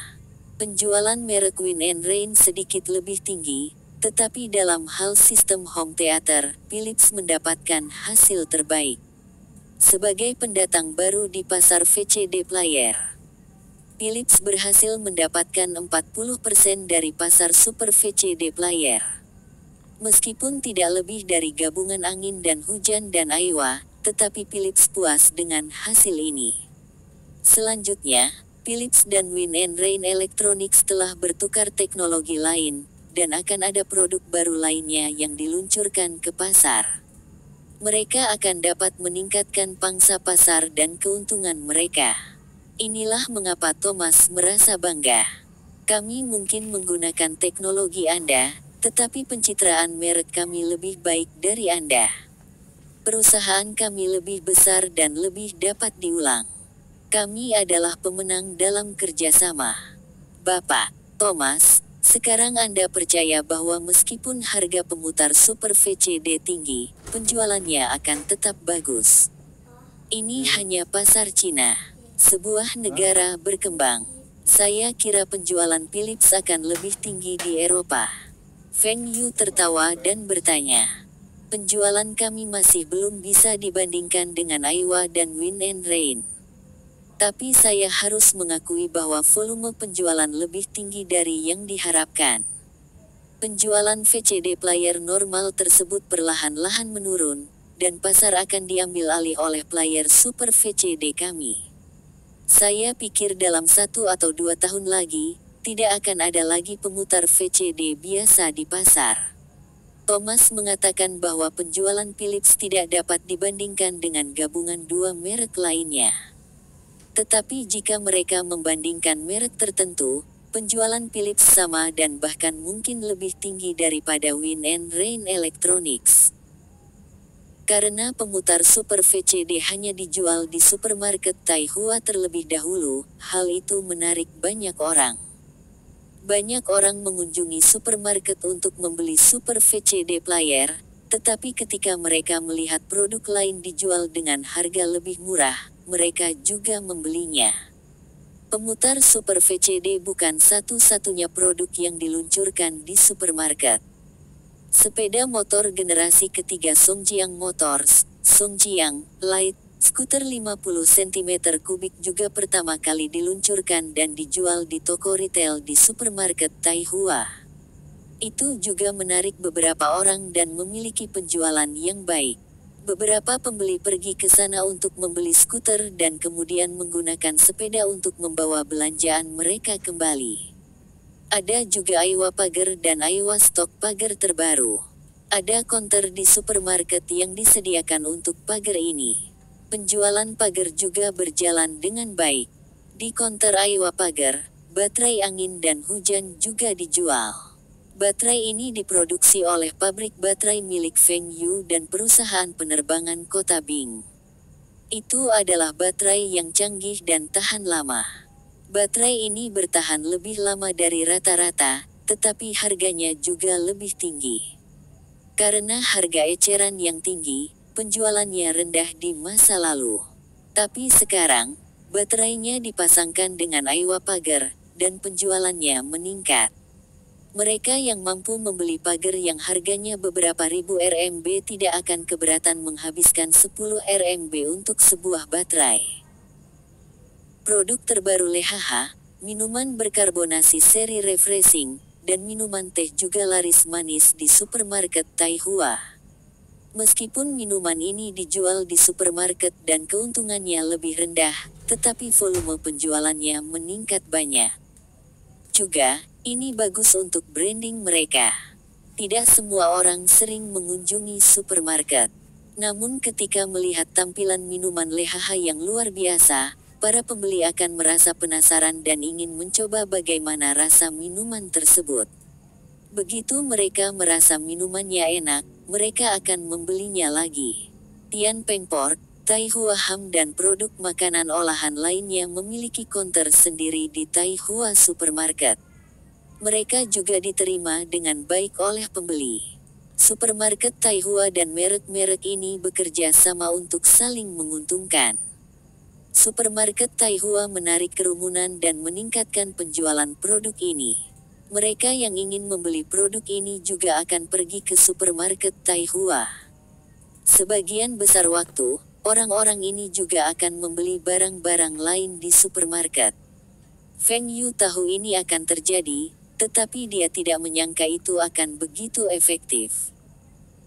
Penjualan merek Win and Rain sedikit lebih tinggi, tetapi dalam hal sistem home theater, Philips mendapatkan hasil terbaik. Sebagai pendatang baru di pasar VCD player, Philips berhasil mendapatkan 40% dari pasar Super VCD player. Meskipun tidak lebih dari gabungan angin dan hujan dan Aiwa, tetapi Philips puas dengan hasil ini. Selanjutnya, Philips dan Win and Rain Electronics telah bertukar teknologi lain, dan akan ada produk baru lainnya yang diluncurkan ke pasar. Mereka akan dapat meningkatkan pangsa pasar dan keuntungan mereka. Inilah mengapa Thomas merasa bangga. Kami mungkin menggunakan teknologi Anda, tetapi pencitraan merek kami lebih baik dari Anda. Perusahaan kami lebih besar dan lebih dapat diulang. Kami adalah pemenang dalam kerjasama. Bapak Thomas, sekarang Anda percaya bahwa meskipun harga pemutar Super VCD tinggi, penjualannya akan tetap bagus. Ini hanya pasar Cina, sebuah negara berkembang. Saya kira penjualan Philips akan lebih tinggi di Eropa. Feng Yu tertawa dan bertanya, penjualan kami masih belum bisa dibandingkan dengan Aiwa dan Win and Rain. Tapi saya harus mengakui bahwa volume penjualan lebih tinggi dari yang diharapkan. Penjualan VCD player normal tersebut perlahan-lahan menurun, dan pasar akan diambil alih oleh player Super VCD kami. Saya pikir dalam 1 atau 2 tahun lagi, tidak akan ada lagi pemutar VCD biasa di pasar. Thomas mengatakan bahwa penjualan Philips tidak dapat dibandingkan dengan gabungan dua merek lainnya. Tetapi jika mereka membandingkan merek tertentu, penjualan Philips sama dan bahkan mungkin lebih tinggi daripada Win and Rain Electronics. Karena pemutar Super VCD hanya dijual di supermarket Taihua terlebih dahulu, hal itu menarik banyak orang. Banyak orang mengunjungi supermarket untuk membeli Super VCD player, tetapi ketika mereka melihat produk lain dijual dengan harga lebih murah, mereka juga membelinya. Pemutar Super VCD bukan satu-satunya produk yang diluncurkan di supermarket. Sepeda motor generasi ketiga Songjiang Motors, Songjiang Light, skuter 50 cm3 juga pertama kali diluncurkan dan dijual di toko retail di supermarket Taihua. Itu juga menarik beberapa orang dan memiliki penjualan yang baik. Beberapa pembeli pergi ke sana untuk membeli skuter dan kemudian menggunakan sepeda untuk membawa belanjaan mereka kembali. Ada juga Aiwa pagar dan Aiwa stok pagar terbaru. Ada konter di supermarket yang disediakan untuk pagar ini. Penjualan pagar juga berjalan dengan baik. Di konter Aiwa pagar, baterai angin dan hujan juga dijual. Baterai ini diproduksi oleh pabrik baterai milik Feng Yu dan perusahaan penerbangan kota Bing. Itu adalah baterai yang canggih dan tahan lama. Baterai ini bertahan lebih lama dari rata-rata, tetapi harganya juga lebih tinggi. Karena harga eceran yang tinggi, penjualannya rendah di masa lalu. Tapi sekarang, baterainya dipasangkan dengan Aiwa pagar, dan penjualannya meningkat. Mereka yang mampu membeli pagar yang harganya beberapa ribu RMB tidak akan keberatan menghabiskan 10 RMB untuk sebuah baterai. Produk terbaru LHH, minuman berkarbonasi seri refreshing, dan minuman teh juga laris manis di supermarket Taihua. Meskipun minuman ini dijual di supermarket dan keuntungannya lebih rendah, tetapi volume penjualannya meningkat banyak. Juga, ini bagus untuk branding mereka. Tidak semua orang sering mengunjungi supermarket. Namun ketika melihat tampilan minuman LHH yang luar biasa, para pembeli akan merasa penasaran dan ingin mencoba bagaimana rasa minuman tersebut. Begitu mereka merasa minumannya enak, mereka akan membelinya lagi. Tian Peng Pork, Taihua Ham dan produk makanan olahan lainnya memiliki konter sendiri di Taihua Supermarket. Mereka juga diterima dengan baik oleh pembeli. Supermarket Taihua dan merek-merek ini bekerja sama untuk saling menguntungkan. Supermarket Taihua menarik kerumunan dan meningkatkan penjualan produk ini. Mereka yang ingin membeli produk ini juga akan pergi ke supermarket Taihua. Sebagian besar waktu, orang-orang ini juga akan membeli barang-barang lain di supermarket. Feng Yu tahu ini akan terjadi, tetapi dia tidak menyangka itu akan begitu efektif.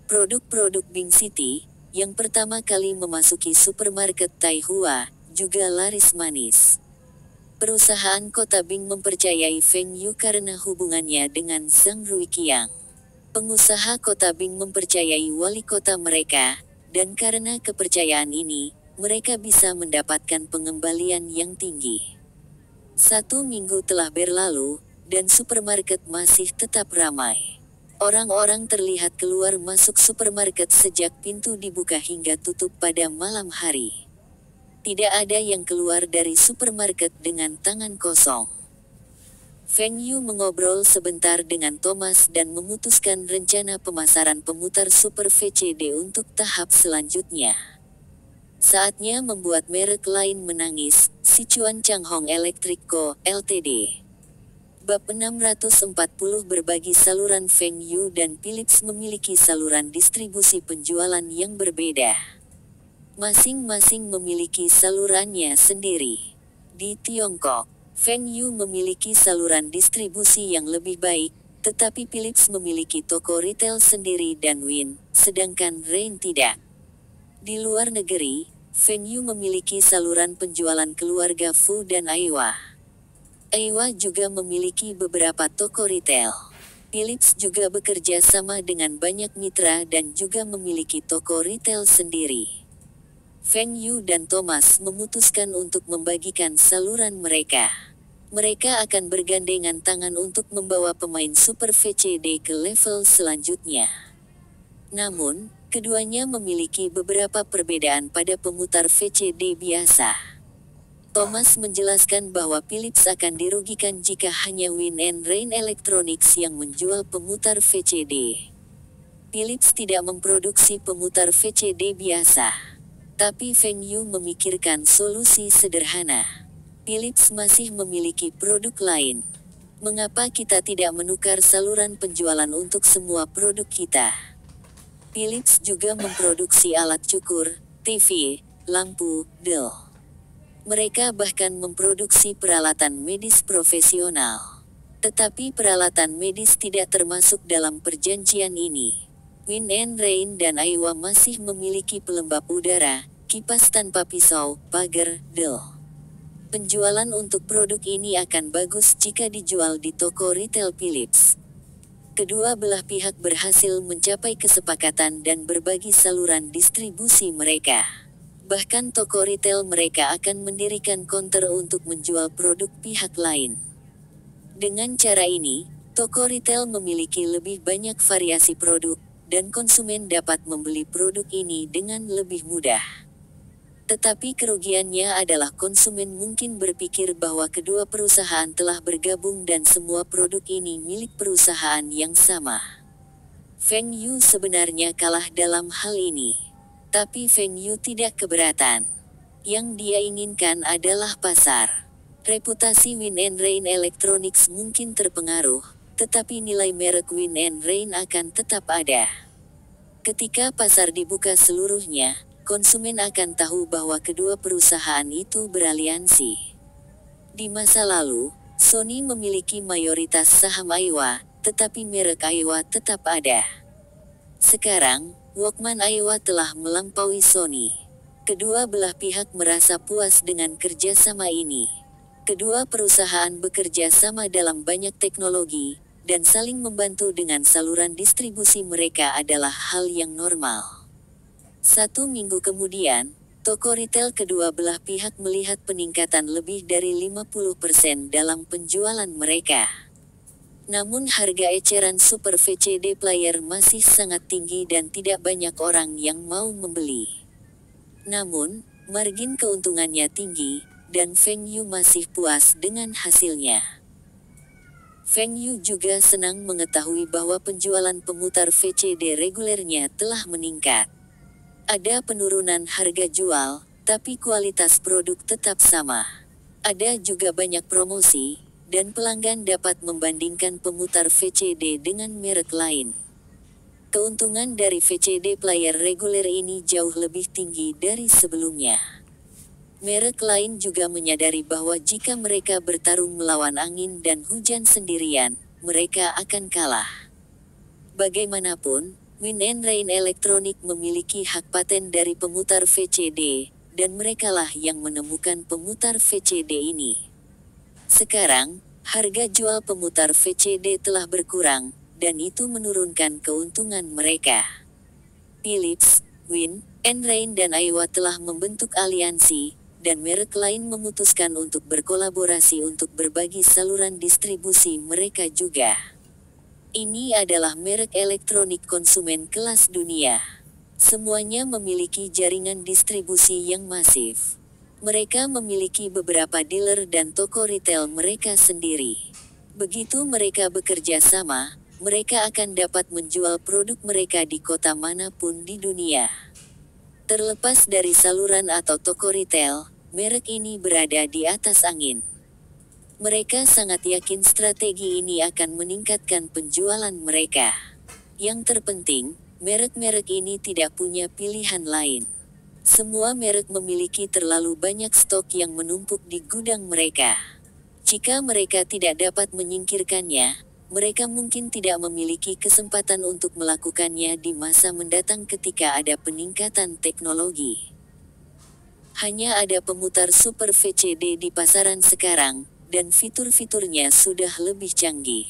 Produk-produk Bing City, yang pertama kali memasuki supermarket Taihua, juga laris manis. Perusahaan kota Bing mempercayai Feng Yu karena hubungannya dengan Zhang Ruiqiang. Pengusaha kota Bing mempercayai wali kota mereka, dan karena kepercayaan ini, mereka bisa mendapatkan pengembalian yang tinggi. 1 minggu telah berlalu, dan supermarket masih tetap ramai. Orang-orang terlihat keluar masuk supermarket sejak pintu dibuka hingga tutup pada malam hari. Tidak ada yang keluar dari supermarket dengan tangan kosong. Feng Yu mengobrol sebentar dengan Thomas dan memutuskan rencana pemasaran pemutar Super VCD untuk tahap selanjutnya. Saatnya membuat merek lain menangis, Sichuan Changhong Electric Co., Ltd. Bab 640 berbagi saluran Feng Yu dan Philips memiliki saluran distribusi penjualan yang berbeda. Masing-masing memiliki salurannya sendiri. Di Tiongkok, Feng Yu memiliki saluran distribusi yang lebih baik, tetapi Philips memiliki toko retail sendiri dan Win, sedangkan Rain tidak. Di luar negeri, Feng Yu memiliki saluran penjualan keluarga Fu dan Aiwa. Aiwa juga memiliki beberapa toko retail. Philips juga bekerja sama dengan banyak mitra dan juga memiliki toko retail sendiri. Feng Yu dan Thomas memutuskan untuk membagikan saluran mereka. Mereka akan bergandengan tangan untuk membawa pemain Super VCD ke level selanjutnya. Namun, keduanya memiliki beberapa perbedaan pada pemutar VCD biasa. Thomas menjelaskan bahwa Philips akan dirugikan jika hanya Win and Rain Electronics yang menjual pemutar VCD. Philips tidak memproduksi pemutar VCD biasa. Tapi Feng Yu memikirkan solusi sederhana. Philips masih memiliki produk lain. Mengapa kita tidak menukar saluran penjualan untuk semua produk kita? Philips juga memproduksi alat cukur, TV, lampu, del. Mereka bahkan memproduksi peralatan medis profesional. Tetapi peralatan medis tidak termasuk dalam perjanjian ini. Win and Rain dan Aiwa masih memiliki pelembab udara, kipas tanpa pisau, pagar, del. Penjualan untuk produk ini akan bagus jika dijual di toko retail Philips. Kedua belah pihak berhasil mencapai kesepakatan dan berbagi saluran distribusi mereka. Bahkan toko retail mereka akan mendirikan counter untuk menjual produk pihak lain. Dengan cara ini, toko retail memiliki lebih banyak variasi produk, dan konsumen dapat membeli produk ini dengan lebih mudah. Tetapi kerugiannya adalah konsumen mungkin berpikir bahwa kedua perusahaan telah bergabung dan semua produk ini milik perusahaan yang sama. Feng Yu sebenarnya kalah dalam hal ini. Tapi Feng Yu tidak keberatan. Yang dia inginkan adalah pasar. Reputasi Win and Rain Electronics mungkin terpengaruh, tetapi nilai merek Win and Rain akan tetap ada. Ketika pasar dibuka seluruhnya, konsumen akan tahu bahwa kedua perusahaan itu beraliansi. Di masa lalu, Sony memiliki mayoritas saham Aiwa, tetapi merek Aiwa tetap ada. Sekarang, Walkman Aiwa telah melampaui Sony. Kedua belah pihak merasa puas dengan kerjasama ini. Kedua perusahaan bekerja sama dalam banyak teknologi, dan saling membantu dengan saluran distribusi mereka adalah hal yang normal. 1 minggu kemudian, toko retail kedua belah pihak melihat peningkatan lebih dari 50% dalam penjualan mereka. Namun harga eceran Super VCD player masih sangat tinggi dan tidak banyak orang yang mau membeli. Namun, margin keuntungannya tinggi, dan Feng Yu masih puas dengan hasilnya. Feng Yu juga senang mengetahui bahwa penjualan pemutar VCD regulernya telah meningkat. Ada penurunan harga jual, tapi kualitas produk tetap sama. Ada juga banyak promosi, dan pelanggan dapat membandingkan pemutar VCD dengan merek lain. Keuntungan dari VCD player reguler ini jauh lebih tinggi dari sebelumnya. Merek lain juga menyadari bahwa jika mereka bertarung melawan angin dan hujan sendirian, mereka akan kalah. Bagaimanapun, Wind and Rain Electronic memiliki hak paten dari pemutar VCD, dan merekalah yang menemukan pemutar VCD ini. Sekarang, harga jual pemutar VCD telah berkurang, dan itu menurunkan keuntungan mereka. Philips, Wind and Rain dan Aiwa telah membentuk aliansi, dan merek lain memutuskan untuk berkolaborasi untuk berbagi saluran distribusi mereka juga. Ini adalah merek elektronik konsumen kelas dunia. Semuanya memiliki jaringan distribusi yang masif. Mereka memiliki beberapa dealer dan toko retail mereka sendiri. Begitu mereka bekerja sama, mereka akan dapat menjual produk mereka di kota manapun di dunia. Terlepas dari saluran atau toko retail, merek ini berada di atas angin. Mereka sangat yakin strategi ini akan meningkatkan penjualan mereka. Yang terpenting, merek-merek ini tidak punya pilihan lain. Semua merek memiliki terlalu banyak stok yang menumpuk di gudang mereka. Jika mereka tidak dapat menyingkirkannya, mereka mungkin tidak memiliki kesempatan untuk melakukannya di masa mendatang ketika ada peningkatan teknologi. Hanya ada pemutar Super VCD di pasaran sekarang, dan fitur-fiturnya sudah lebih canggih.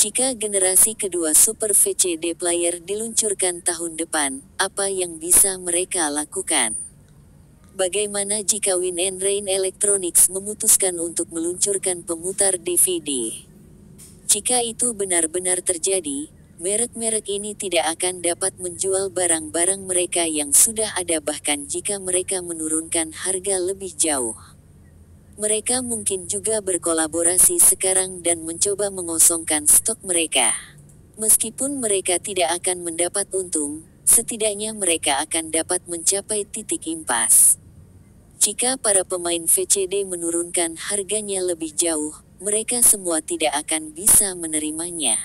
Jika generasi kedua Super VCD player diluncurkan tahun depan, apa yang bisa mereka lakukan? Bagaimana jika Wind and Rain Electronics memutuskan untuk meluncurkan pemutar DVD? Jika itu benar-benar terjadi, merek-merek ini tidak akan dapat menjual barang-barang mereka yang sudah ada bahkan jika mereka menurunkan harga lebih jauh. Mereka mungkin juga berkolaborasi sekarang dan mencoba mengosongkan stok mereka. Meskipun mereka tidak akan mendapat untung, setidaknya mereka akan dapat mencapai titik impas. Jika para pemain VCD menurunkan harganya lebih jauh, mereka semua tidak akan bisa menerimanya.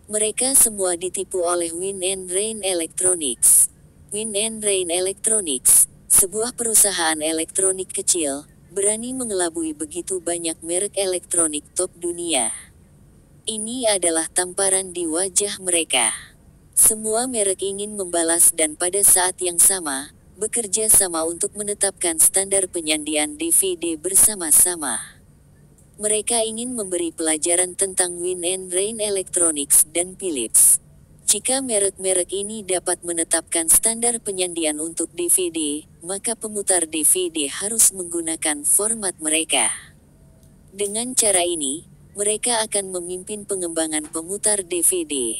Mereka semua ditipu oleh Wind and Rain Electronics. Wind and Rain Electronics, sebuah perusahaan elektronik kecil, berani mengelabui begitu banyak merek elektronik top dunia. Ini adalah tamparan di wajah mereka. Semua merek ingin membalas dan pada saat yang sama, bekerja sama untuk menetapkan standar penyandian DVD bersama-sama. Mereka ingin memberi pelajaran tentang Wind and Rain Electronics dan Philips. Jika merek-merek ini dapat menetapkan standar penyandian untuk DVD, maka pemutar DVD harus menggunakan format mereka. Dengan cara ini, mereka akan memimpin pengembangan pemutar DVD.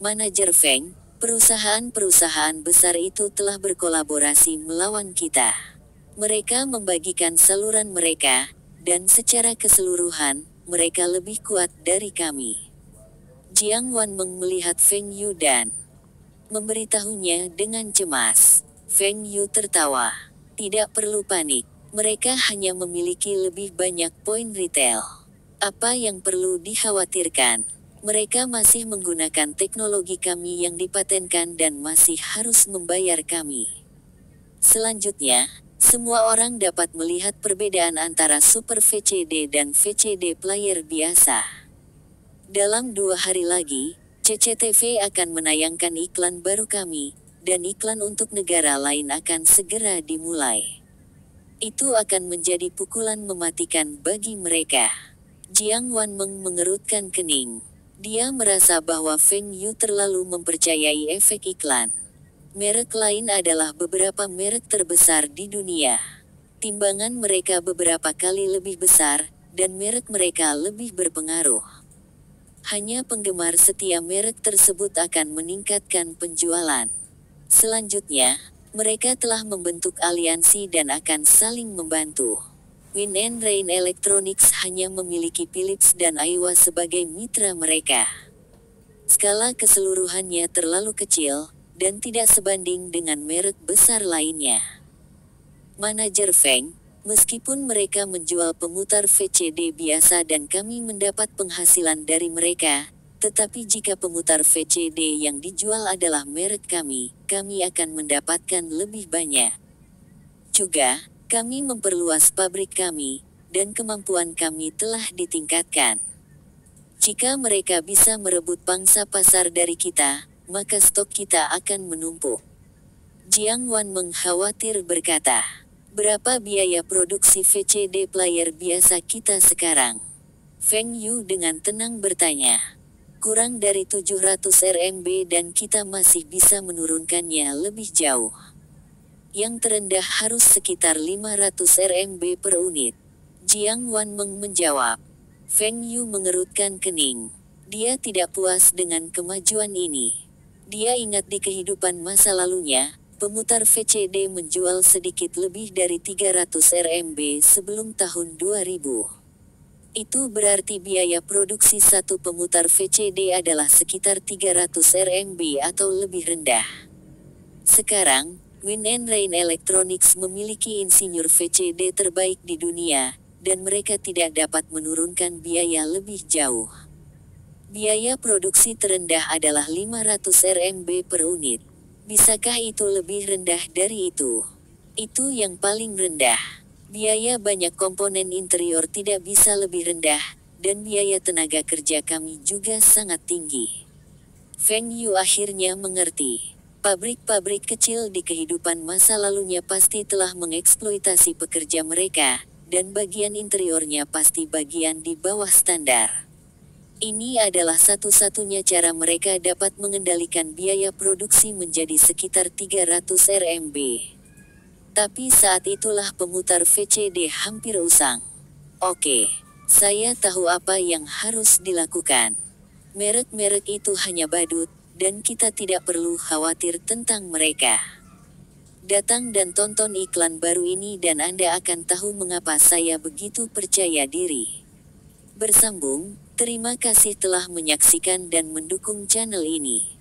Manajer Feng, perusahaan-perusahaan besar itu telah berkolaborasi melawan kita. Mereka membagikan saluran mereka, dan secara keseluruhan, mereka lebih kuat dari kami. Jiang Wanmeng melihat Feng Yu dan memberitahunya dengan cemas. Feng Yu tertawa. Tidak perlu panik, mereka hanya memiliki lebih banyak poin retail. Apa yang perlu dikhawatirkan? Mereka masih menggunakan teknologi kami yang dipatenkan dan masih harus membayar kami. Selanjutnya, semua orang dapat melihat perbedaan antara Super VCD dan VCD player biasa. Dalam 2 hari lagi, CCTV akan menayangkan iklan baru kami, dan iklan untuk negara lain akan segera dimulai. Itu akan menjadi pukulan mematikan bagi mereka. Jiang Wanmeng mengerutkan kening. Dia merasa bahwa Feng Yu terlalu mempercayai efek iklan. Merek lain adalah beberapa merek terbesar di dunia. Timbangan mereka beberapa kali lebih besar, dan merek mereka lebih berpengaruh. Hanya penggemar setia merek tersebut akan meningkatkan penjualan. Selanjutnya, mereka telah membentuk aliansi dan akan saling membantu. Wind and Rain Electronics hanya memiliki Philips dan Aiwa sebagai mitra mereka. Skala keseluruhannya terlalu kecil, dan tidak sebanding dengan merek besar lainnya. Manajer Feng, meskipun mereka menjual pemutar VCD biasa dan kami mendapat penghasilan dari mereka, tetapi jika pemutar VCD yang dijual adalah merek kami akan mendapatkan lebih banyak. Juga, kami memperluas pabrik kami, dan kemampuan kami telah ditingkatkan. Jika mereka bisa merebut pangsa pasar dari kita, maka stok kita akan menumpuk. Jiang Wanmeng khawatir berkata, berapa biaya produksi VCD player biasa kita sekarang? Feng Yu dengan tenang bertanya. Kurang dari 700 RMB dan kita masih bisa menurunkannya lebih jauh. Yang terendah harus sekitar 500 RMB per unit. Jiang Wanmeng menjawab. Feng Yu mengerutkan kening. Dia tidak puas dengan kemajuan ini. Dia ingat di kehidupan masa lalunya, pemutar VCD menjual sedikit lebih dari 300 RMB sebelum tahun 2000. Itu berarti biaya produksi satu pemutar VCD adalah sekitar 300 RMB atau lebih rendah. Sekarang, Wind and Rain Electronics memiliki insinyur VCD terbaik di dunia, dan mereka tidak dapat menurunkan biaya lebih jauh. Biaya produksi terendah adalah 500 RMB per unit. Bisakah itu lebih rendah dari itu? Itu yang paling rendah. Biaya banyak komponen interior tidak bisa lebih rendah, dan biaya tenaga kerja kami juga sangat tinggi. Feng Yu akhirnya mengerti. Pabrik-pabrik kecil di kehidupan masa lalunya pasti telah mengeksploitasi pekerja mereka, dan bagian interiornya pasti bagian di bawah standar. Ini adalah satu-satunya cara mereka dapat mengendalikan biaya produksi menjadi sekitar 300 RMB. Tapi saat itulah pemutar VCD hampir usang. Oke, saya tahu apa yang harus dilakukan. Merek-merek itu hanya badut, dan kita tidak perlu khawatir tentang mereka. Datang dan tonton iklan baru ini dan Anda akan tahu mengapa saya begitu percaya diri. Bersambung, terima kasih telah menyaksikan dan mendukung channel ini.